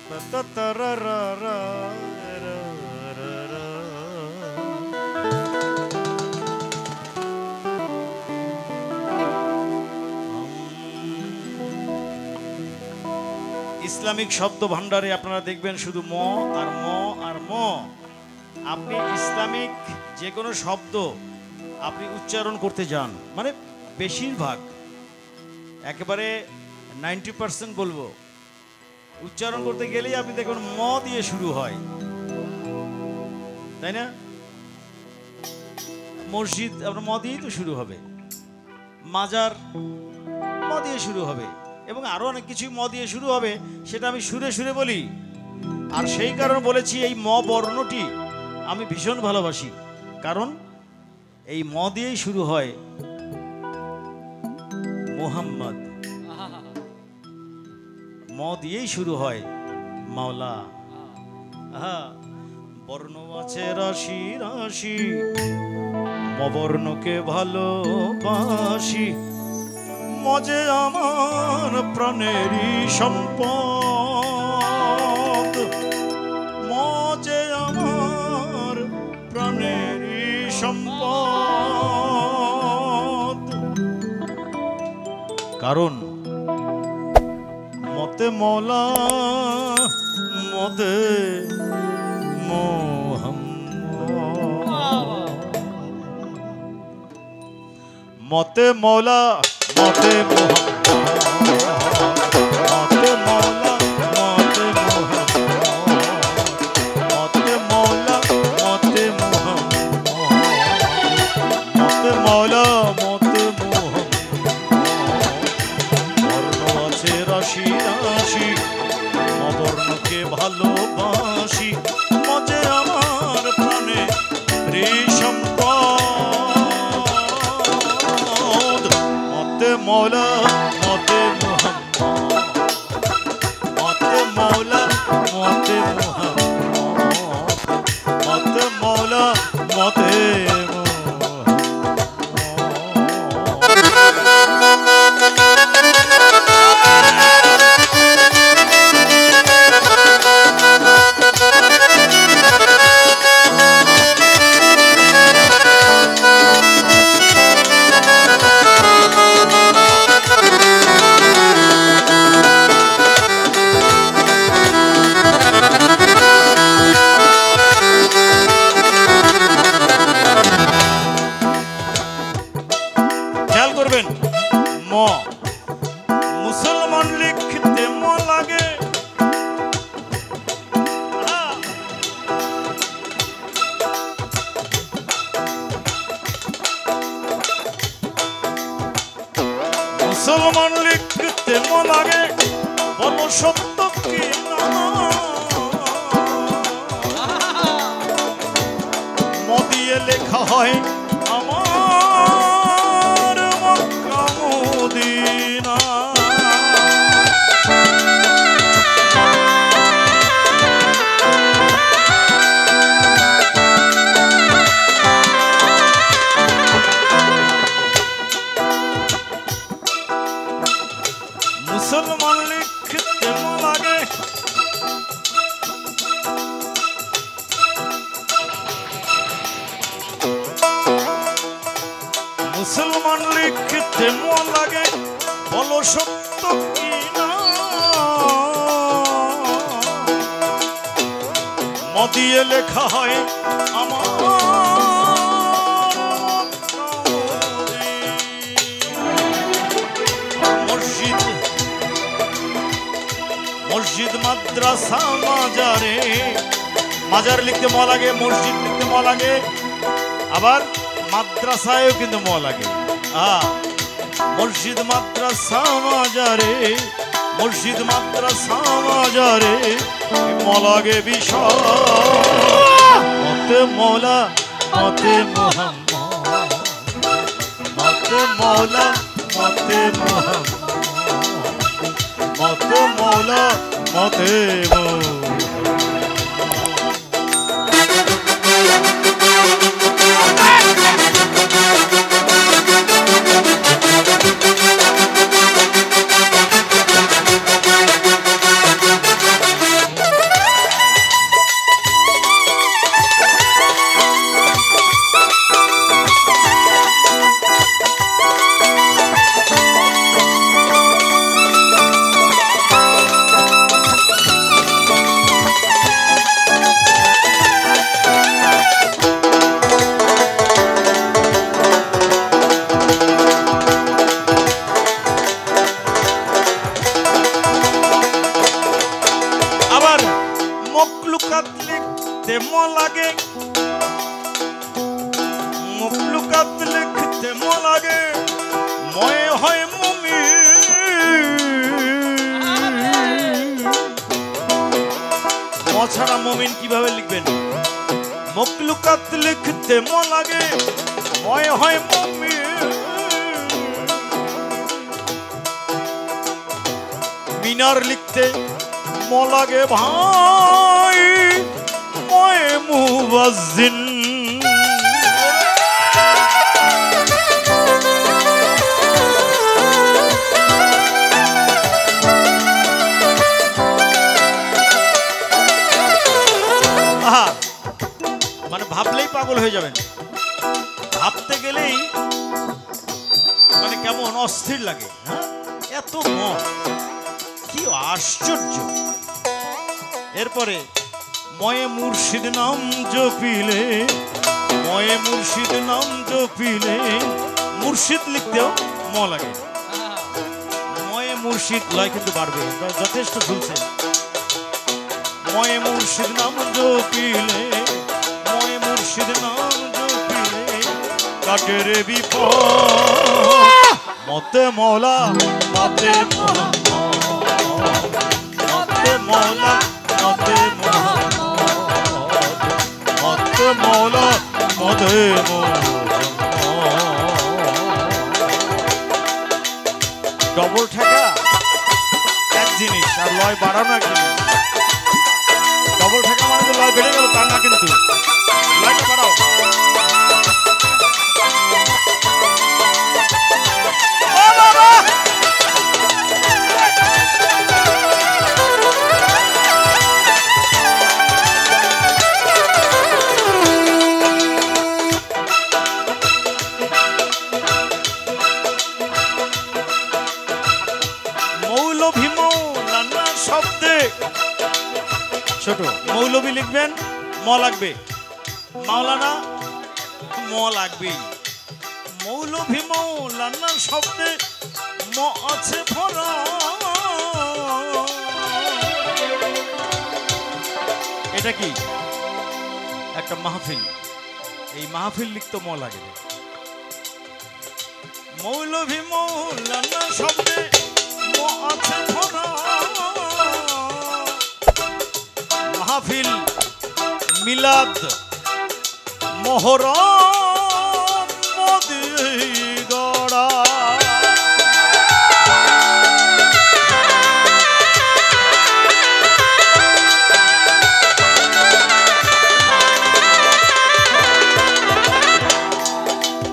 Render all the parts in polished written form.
Islamic শব্দ ভান্ডারে আপনারা দেখবেন শুধু ম আর ম আর ম। আপনি ইসলামিক যে কোনো শব্দ আপনি উচ্চারণ করতে যান, মানে বেশিরভাগ একেবারে 90% বলবো, উচ্চারণ করতে গেলেই আপনি দেখুন ম দিয়ে শুরু হয়, তাই না? মসজিদ আপনার ম দিয়েই তো শুরু হবে, মাজার ম দিয়ে শুরু হবে, এবং আরো অনেক কিছুই ম দিয়ে শুরু হবে, সেটা আমি সুরে সুরে বলি। আর সেই কারণে বলেছি এই ম বর্ণটি আমি ভীষণ ভালোবাসি, কারণ এই ম দিয়েই শুরু হয় মুহাম্মদ, ম দিয়েই শুরু হয় মাওলা। বর্ণ আছে রাশি রাশি, ম বর্ণকে ভালোবাসি, মজে আমার প্রাণেরই সম্পদ, মজে আমার প্রাণেরই সম্পদ। কারণ মতে মৌলা মতে মোহাম্মদ, মতে মৌলা মতে মোহাম্মদ, মতে মৌলা মতে মোহাম্মদ, মতে মৌলা মতে মোহাম্মদ, মতে মৌলা মতে মোহাম্মদ। বর্ণ আছে রাশি রাশি, বর্ণকে ভালোবাসি, মজে আমার প্রাণে সম্পদ। মতে মৌলা মতে মোহাম্মদ, মতে মৌলা মতে মোহাম্মদ, মতে মৌলা মতে ম। মুসলমান লিখতে ম লাগে, মুসলমান লিখতে ম লাগে, বলো সত্য কি না, ম দিয়ে লেখা হয় আমার মক্কা মদিনা। মুসলমান লিখতে ম লাগে, মুসলমান লিখতে ম লাগে, বলো সত্য কি না, ম দিয়ে লেখা হয় আমার মসজিদ, মসজিদ মাদ্রাসা মাজারে, মাজার লিখতে ম লাগে, মসজিদ লিখতে ম লাগে, আবার মাদ্রাসায়ও কিন্তু ম লাগে। মসজিদ মাদ্রাসা মাজারে, মসজিদ মাদ্রাসা মাজারে ম লাগে বিষয়। মতে মৌলা মতে মোহাম্মদ, মতে মৌলা মতে মোহাম্মদ, মতে মৌলা মতে মখলুকাত লিখতে ম লাগে, মখলুকাত লিখতে ম লাগে, ময়ে হয় ম ছাড়া মুমিন কিভাবে লিখবেন? মখলুকাত লিখতে ম লাগে, ময়ে হয় মুমিন। মিনার লিখতে ম লাগে ভাই, ময়ে মুয়াজ্জিন। মানে ভাবলেই পাগল হয়ে যাবেন, ভাবতে গেলেই মানে কেমন অস্থির লাগে। হ্যাঁ, এত ম, কি আশ্চর্য। এরপরে ময়ে মুর্শিদ নাম জপিলে, ময়ে মুর্শিদ নাম জপিলে, মুর্শিদ লিখতেও ম লাগে। ময়ে মুর্শিদ লয় কিন্তু বাড়বে, যথেষ্ট ঝুলছে। ময়ে মুর্শিদ নাম জপিলে, ময়ে মুর্শিদ নাম জপিলে, কাটে রে বিপদ। মতে মৌলা মতে মতে মৌলা মতে মতে মৌলা মতে ডবল ঠেকা এক জিনিস, আর লয় বাড়ানো এক জিনিস। ডবল ঠেকা মানে তো লয় বেড়ে গেল তার না, কিন্তু লয়টা বাড়াও। মৌলভী মৌলানা শব্দে ছোট, মৌলভী লিখবেন ম লাগবে, মাওলানা ম লাগবেই। মৌলভী মৌলানা শব্দে ম আছে ভরা। এটা কি? একটা মাহফিল, এই মাহফিল লিখতে ম লাগে। মৌলভী মৌলানা শব্দে ম আছে ভরা। মাহফিল, মিলাদ, মহরম, মদিগড়া।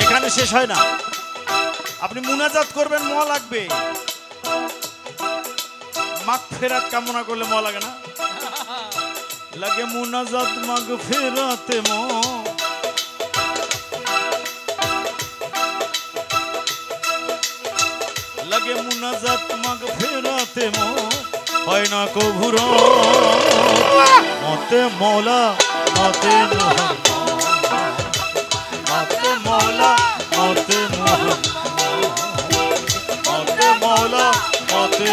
এখানে শেষ হয় না, আপনি মুনাজাত করবেন ম লাগবে। মাগফিরাত কামনা করলে ম লাগে না? লাগে মুনাজাত মাগফিরাতে ম। লাগে মুনাজাত মাগফিরাতে ম, হয় না কভুর মতে মৌলা মতে মতে মৌলা মতে মতে মৌলা মতে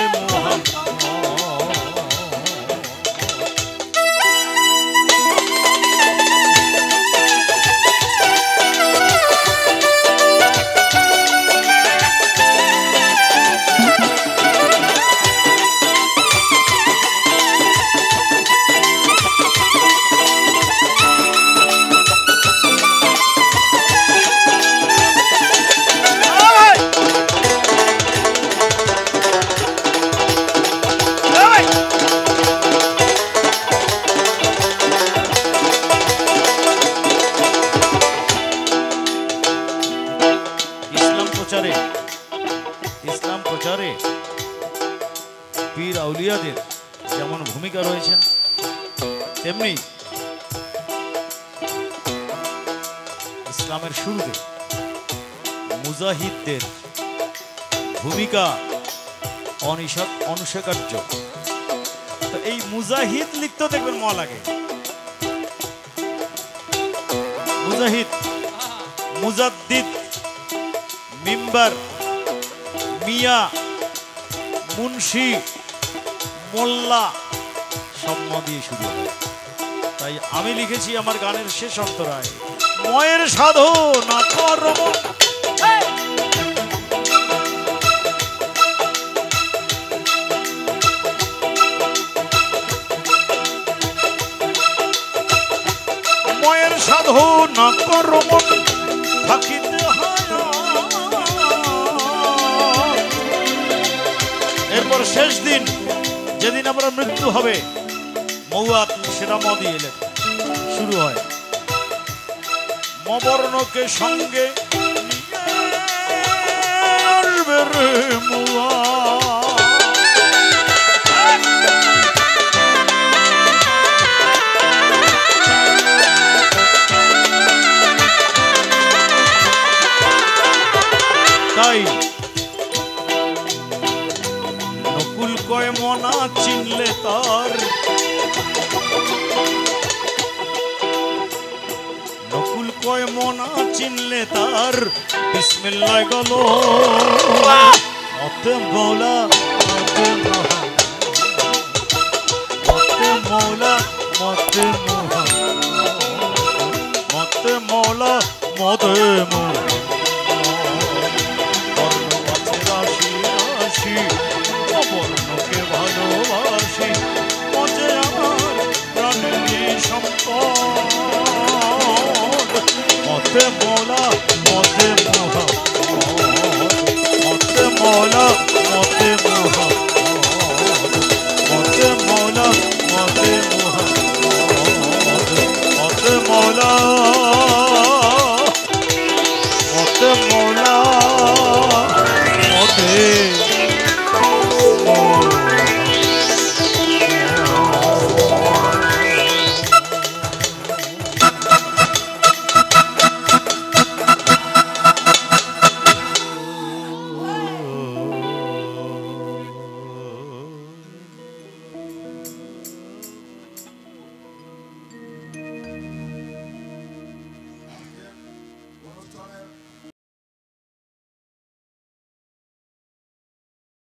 ইসলাম প্রচারে পীর আউলিয়াদের যেমন ভূমিকা রয়েছেন, তেমনি ইসলামের শুরুতে মুজাহিদদের ভূমিকা অনস্বীকার্য। তো এই মুজাহিদ লিখতেও দেখবেন ম লাগে। মুজাহিদ, মুজাদ্দিদ, মিম্বার, মিয়া, মুন্সি, মোল্লা সব ম দিয়ে শুরু হয়। তাই আমি লিখেছি আমার গানের শেষ অন্তরায়, ময়ের সাধনা কর মন, ময়ের সাধনা কর মন থাকিতে হয়। এরপর শেষ দিন যেদিন আমরা মৃত্যু হবে, মৌয়াত সেটা ম দিয়ে এলেন শুরু হয়, মবর্ণকে সঙ্গে আসবে রে মৌয়া। তাই নকুল কয় মনা চিনলে তার, নকুল কয় মনা চিনলে তার বিসমিল্লাহ গেল মতে মৌলা, মতে মৌলা, মতে মৌলা, মতে মৌলা, মতে মৌলা।